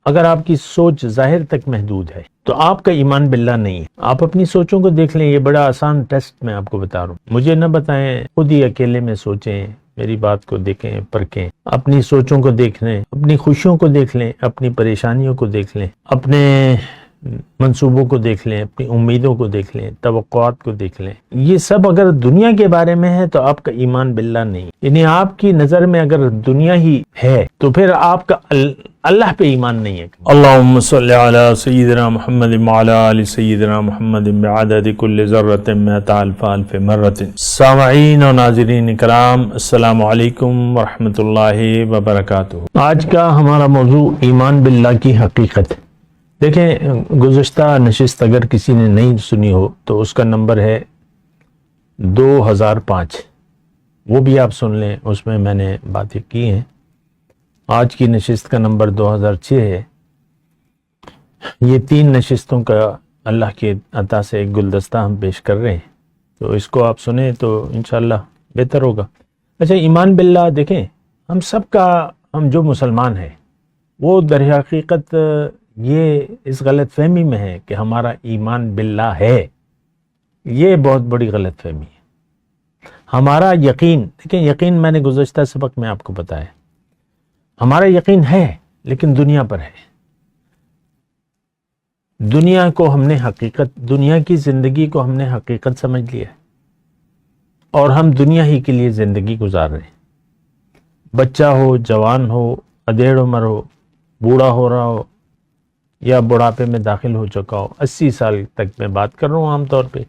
اگر آپ کی سوچ ظاہر تک محدود ہے تو آپ کا ایمان باللہ نہیں ہے۔ آپ اپنی سوچوں کو دیکھ لیں، یہ بڑا آسان ٹیسٹ میں آپ کو بتا رہا ہوں، مجھے نہ بتائیں، خود ہی اکیلے میں سوچیں، میری بات کو دیکھیں، پرکھیں، اپنی سوچوں کو دیکھ لیں، اپنی خوشیوں کو دیکھ لیں، اپنی پریشانیوں کو دیکھ لیں، اپنے منصوبوں کو دیکھ لیں، اپنی امیدوں کو دیکھ لیں، توقعات کو دیکھ لیں۔ یہ سب اگر دنیا کے بارے میں ہے تو آپ کا ایمان باللہ نہیں، یعنی آپ کی نظر میں اگر دنیا ہی ہے تو پھر آپ کا اللہ پہ ایمان نہیں ہے۔ اللہم صلی علی سیدنا محمد وعلی آل سیدنا محمد بعدد کل ذرۃ مئۃ الف الف مرۃ۔ سامعین و ناظرین کرام، السلام علیکم ورحمۃ اللہ وبرکاتہ۔ آج کا ہمارا موضوع ایمان باللہ کی حقیقت۔ دیکھیں، گزشتہ نشست اگر کسی نے نہیں سنی ہو تو اس کا نمبر ہے 2005، وہ بھی آپ سن لیں، اس میں میں نے باتیں کی ہیں۔ آج کی نشست کا نمبر 2006 ہے۔ یہ 3 نشستوں کا اللہ کے عطا سے ایک گلدستہ ہم پیش کر رہے ہیں، تو اس کو آپ سنیں تو انشاءاللہ بہتر ہوگا۔ اچھا، ایمان باللہ، دیکھیں، ہم سب کا، ہم جو مسلمان ہیں وہ در حقیقت یہ اس غلط فہمی میں ہے کہ ہمارا ایمان باللہ ہے۔ یہ بہت بڑی غلط فہمی ہے۔ ہمارا یقین، دیکھیں، یقین میں نے گزشتہ سبق میں آپ کو بتایا، ہمارا یقین ہے لیکن دنیا پر ہے۔ دنیا کو ہم نے حقیقت، دنیا کی زندگی کو ہم نے حقیقت سمجھ لیا ہے اور ہم دنیا ہی کے لیے زندگی گزار رہے ہیں۔ بچہ ہو، جوان ہو، ادھیڑ عمر ہو، بوڑھا ہو رہا ہو یا بڑھاپے میں داخل ہو چکا ہو، 80 سال تک میں بات کر رہا ہوں عام طور پہ،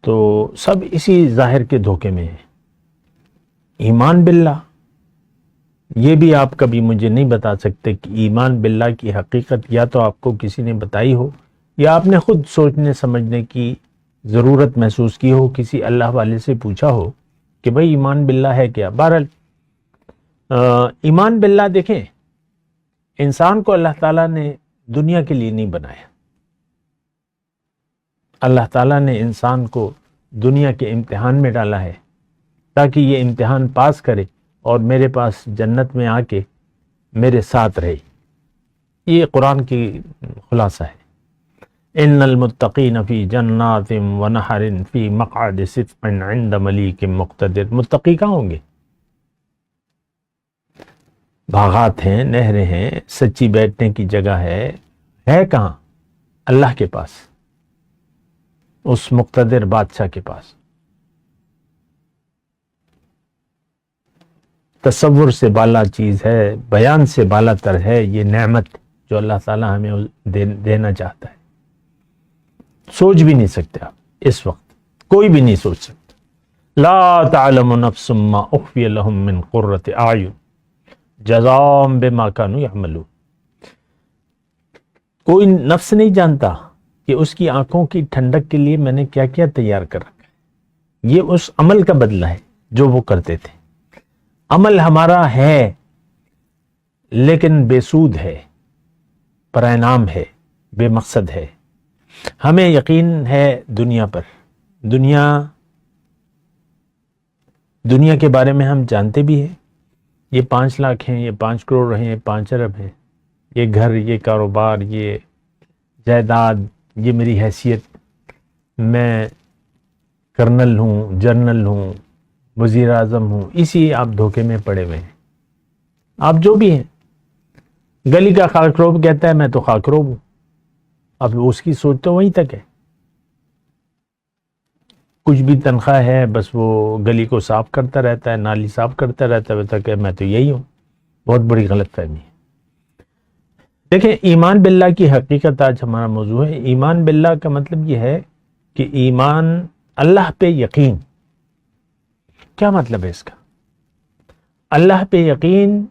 تو سب اسی ظاہر کے دھوکے میں ہیں۔ ایمان باللہ، یہ بھی آپ کبھی مجھے نہیں بتا سکتے کہ ایمان باللہ کی حقیقت یا تو آپ کو کسی نے بتائی ہو یا آپ نے خود سوچنے سمجھنے کی ضرورت محسوس کی ہو، کسی اللہ والے سے پوچھا ہو کہ بھئی ایمان باللہ ہے کیا۔ بہرحال ایمان باللہ، دیکھیں، انسان کو اللہ تعالیٰ نے دنیا کے لیے نہیں بنایا۔ اللہ تعالیٰ نے انسان کو دنیا کے امتحان میں ڈالا ہے تاکہ یہ امتحان پاس کرے اور میرے پاس جنت میں آ کے میرے ساتھ رہے۔ یہ قرآن کی خلاصہ ہے۔ ان المتقین فی جنات ونہر فی مقعد صدق عند ملیک مقتدر۔ متقی کہاں ہوں گے؟ باغات ہیں، نہریں ہیں، سچی بیٹھنے کی جگہ ہے کہاں؟ اللہ کے پاس، اس مقتدر بادشاہ کے پاس۔ تصور سے بالا چیز ہے، بیان سے بالا تر ہے یہ نعمت جو اللہ تعالیٰ ہمیں دینا چاہتا ہے۔ سوچ بھی نہیں سکتے آپ، اس وقت کوئی بھی نہیں سوچ سکتا۔ لا تعلم نفس ما اخفی لهم من قرۃ اعین جزاء بما كانوا يعملون۔ کوئی نفس نہیں جانتا کہ اس کی آنکھوں کی ٹھنڈک کے لیے میں نے کیا کیا تیار کر رکھا ہے۔ یہ اس عمل کا بدلہ ہے جو وہ کرتے تھے۔ عمل ہمارا ہے لیکن بے سود ہے، پر انعام ہے، بے مقصد ہے۔ ہمیں یقین ہے دنیا پر، دنیا کے بارے میں ہم جانتے بھی ہیں، یہ 5 لاکھ ہیں، یہ 5 کروڑ ہیں، یہ 5 ارب ہیں، یہ گھر، یہ کاروبار، یہ جائیداد، یہ میری حیثیت، میں کرنل ہوں، جنرل ہوں، وزیر اعظم ہوں، اسی آپ دھوکے میں پڑے ہوئے ہیں۔ آپ جو بھی ہیں، گلی کا خاکروب کہتا ہے میں تو خاکروب ہوں، اب اس کی سوچ تو وہیں تک ہے، کچھ بھی تنخواہ ہے بس وہ گلی کو صاف کرتا رہتا ہے، نالی صاف کرتا رہتا ہے، تک میں تو یہی ہوں۔ بہت بڑی غلط فہمی ہے۔ دیکھیں، ایمان باللہ کی حقیقت آج ہمارا موضوع ہے۔ ایمان باللہ کا مطلب یہ ہے کہ ایمان، اللہ پہ یقین۔ کیا مطلب ہے اس کا؟ اللہ پہ یقین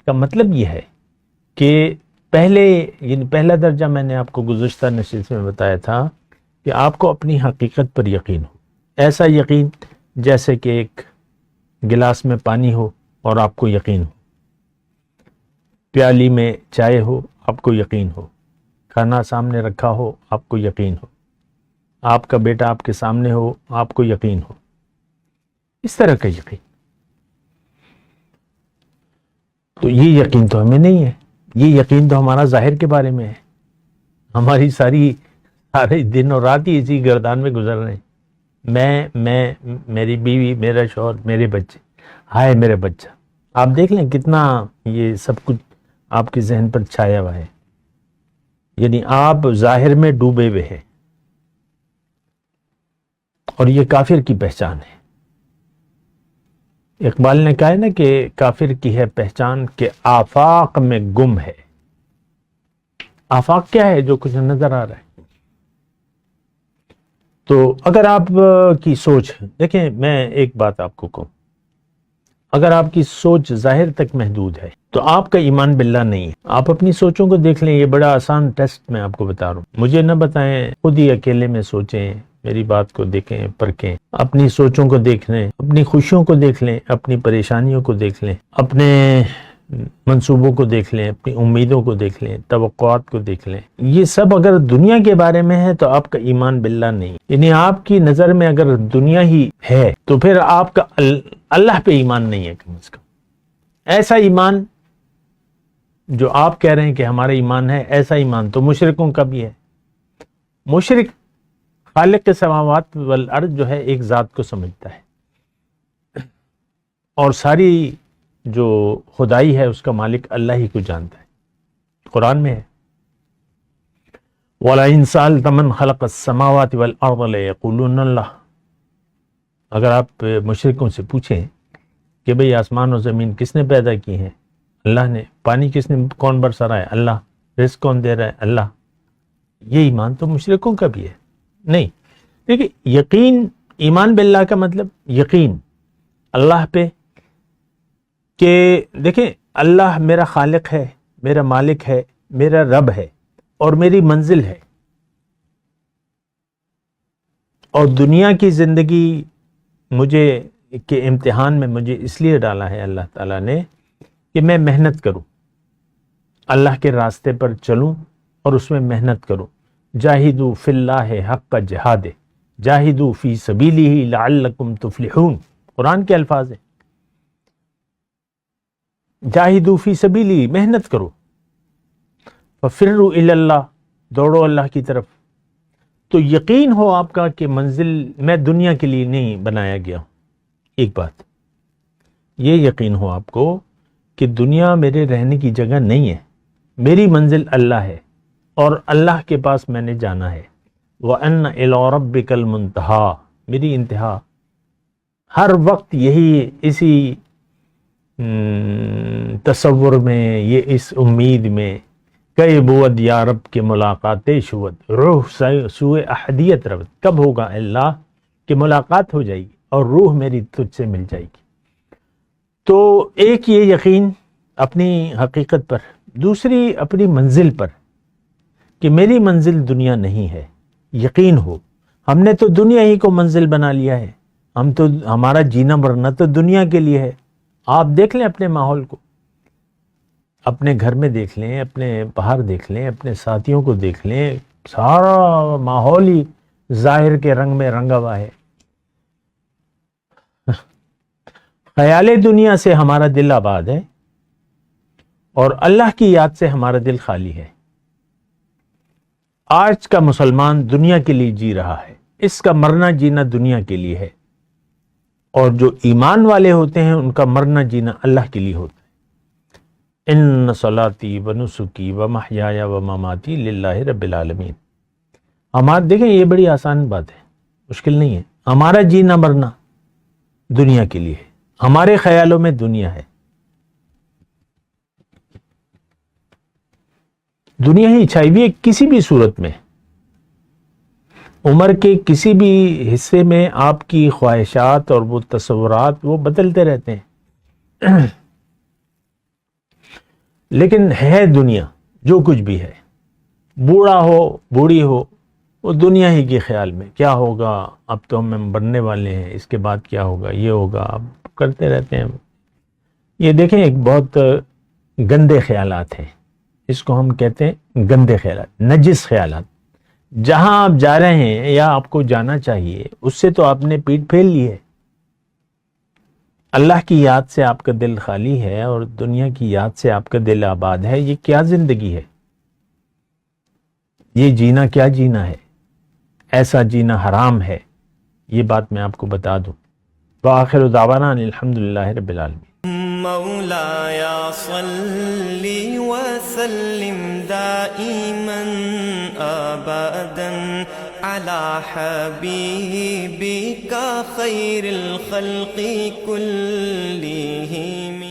کا مطلب یہ ہے کہ پہلا درجہ میں نے آپ کو گزشتہ نشست میں بتایا تھا کہ آپ کو اپنی حقیقت پر یقین ہو، ایسا یقین جیسے کہ ایک گلاس میں پانی ہو اور آپ کو یقین ہو، پیالی میں چائے ہو، آپ کو یقین ہو، کھانا سامنے رکھا ہو، آپ کو یقین ہو، آپ کا بیٹا آپ کے سامنے ہو، آپ کو یقین ہو، اس طرح کا یقین۔ تو یہ یقین تو ہمیں نہیں ہے۔ یہ یقین تو ہمارا ظاہر کے بارے میں ہے، ہماری سارے دن اور رات ہی اسی گردان میں گزر رہے ہیں، میں میری بیوی، میرا شوہر، میرے بچے، ہائے میرے بچہ. آپ دیکھ لیں کتنا یہ سب کچھ آپ کے ذہن پر چھایا ہوا ہے، یعنی آپ ظاہر میں ڈوبے ہوئے ہیں، اور یہ کافر کی پہچان ہے. اقبال نے کہا ہے نا کہ کافر کی ہے پہچان کہ آفاق میں گم ہے. آفاق کیا ہے؟ جو کچھ نظر آ رہا ہے. تو اگر آپ کی سوچ، دیکھیں میں ایک بات آپ کو کہوں، اگر آپ کی سوچ ظاہر تک محدود ہے تو آپ کا ایمان باللہ نہیں ہے. آپ اپنی سوچوں کو دیکھ لیں، یہ بڑا آسان ٹیسٹ میں آپ کو بتا رہا ہوں. مجھے نہ بتائیں، خود ہی اکیلے میں سوچیں، میری بات کو دیکھیں، پرکھیں، اپنی سوچوں کو دیکھ لیں، اپنی خوشیوں کو دیکھ لیں، اپنی پریشانیوں کو دیکھ لیں، اپنے منصوبوں کو دیکھ لیں، اپنی امیدوں کو دیکھ لیں، توقعات کو دیکھ لیں. یہ سب اگر دنیا کے بارے میں ہے تو آپ کا ایمان باللہ نہیں، یعنی آپ کی نظر میں اگر دنیا ہی ہے تو پھر آپ کا اللہ پہ ایمان نہیں ہے. کم از کم ایسا ایمان جو آپ کہہ رہے ہیں کہ ہمارا ایمان ہے، ایسا ایمان تو مشرکوں کا بھی ہے. مشرک خالق السماوات والارض جو ہے ایک ذات کو سمجھتا ہے، اور ساری جو خدائی ہے اس کا مالک اللہ ہی کو جانتا ہے. قرآن میں ہے وَلَئِن سَأَلْتَ مَنْ خَلَقَ السَّمَاوَاتِ وَالْأَرْضَ لَيَقُولُنَّ اللَّهُ. اگر آپ مشرکوں سے پوچھیں کہ بھئی آسمان و زمین کس نے پیدا کی ہیں؟ اللہ نے. پانی کون برسا رہا ہے؟ اللہ. رزق کون دے رہا ہے؟ اللہ. یہ ایمان تو مشرکوں کا بھی ہے. نہیں، دیکھیں یقین، ایمان باللہ کا مطلب یقین اللہ پہ، کہ دیکھیں اللہ میرا خالق ہے، میرا مالک ہے، میرا رب ہے، اور میری منزل ہے. اور دنیا کی زندگی مجھے کے امتحان میں مجھے اس لیے ڈالا ہے اللہ تعالیٰ نے کہ میں محنت کروں، اللہ کے راستے پر چلوں اور اس میں محنت کروں. جاہدوا فی اللہ حق جہاد، جاہدوا فی سبیلہ لعلکم تفلحون. قرآن کے الفاظ ہیں، جاہدوا فی سبیلہ، محنت کرو. ففروا الی اللہ، دوڑو اللہ کی طرف. تو یقین ہو آپ کا کہ منزل میں دنیا کے لیے نہیں بنایا گیا ہوں. ایک بات یہ یقین ہو آپ کو کہ دنیا میرے رہنے کی جگہ نہیں ہے، میری منزل اللہ ہے، اور اللہ کے پاس میں نے جانا ہے. وَأَنَّ إِلَىٰ رَبِّكَ الْمُنْتَهَىٰ، میری انتہا ہر وقت یہی، اسی تصور میں، یہ اس امید میں کہ بود یا رب کے ملاقات شود، روح سوئے احدیت رب. کب ہوگا اللہ کہ ملاقات ہو جائے گی اور روح میری تجھ سے مل جائے گی. تو ایک یہ یقین اپنی حقیقت پر، دوسری اپنی منزل پر، کہ میری منزل دنیا نہیں ہے. یقین ہو، ہم نے تو دنیا ہی کو منزل بنا لیا ہے، ہمارا جینا مرنا تو دنیا کے لیے ہے. آپ دیکھ لیں اپنے ماحول کو، اپنے گھر میں دیکھ لیں، اپنے باہر دیکھ لیں، اپنے ساتھیوں کو دیکھ لیں، سارا ماحول ہی ظاہر کے رنگ میں رنگا ہوا ہے. خیال دنیا سے ہمارا دل آباد ہے، اور اللہ کی یاد سے ہمارا دل خالی ہے. آج کا مسلمان دنیا کے لیے جی رہا ہے، اس کا مرنا جینا دنیا کے لیے ہے. اور جو ایمان والے ہوتے ہیں ان کا مرنا جینا اللہ کے لیے ہوتا ہے. ان صلاتی و نسکی و محیای و مماتی للہ رب العالمین. ہمارا دیکھیں یہ بڑی آسان بات ہے، مشکل نہیں ہے. ہمارا جینا مرنا دنیا کے لیے ہے، ہمارے خیالوں میں دنیا ہے. دنیا ہی چھائی ہوئی ہے کسی بھی صورت میں. عمر کے کسی بھی حصے میں آپ کی خواہشات اور وہ تصورات وہ بدلتے رہتے ہیں. لیکن ہے دنیا جو کچھ بھی ہے، بوڑھا ہو بوڑھی ہو، وہ دنیا ہی کے خیال میں کیا ہوگا، اب تو ہم مرنے والے ہیں، اس کے بعد کیا ہوگا، یہ ہوگا، اب کرتے رہتے ہیں. یہ دیکھیں ایک بہت گندے خیالات ہیں، اس کو ہم کہتے ہیں گندے خیالات، نجس خیالات. جہاں آپ جا رہے ہیں یا آپ کو جانا چاہیے اس سے تو آپ نے پیٹ پھیل لی ہے. اللہ کی یاد سے آپ کا دل خالی ہے اور دنیا کی یاد سے آپ کا دل آباد ہے، یہ کیا زندگی ہے؟ یہ جینا کیا جینا ہے؟ ایسا جینا حرام ہے، یہ بات میں آپ کو بتا دوں۔ وآخر دعوانا الحمدللہ رب العالمین۔ مولاي صل وسلم دائما ابدا على حبيبك خير الخلق كلهم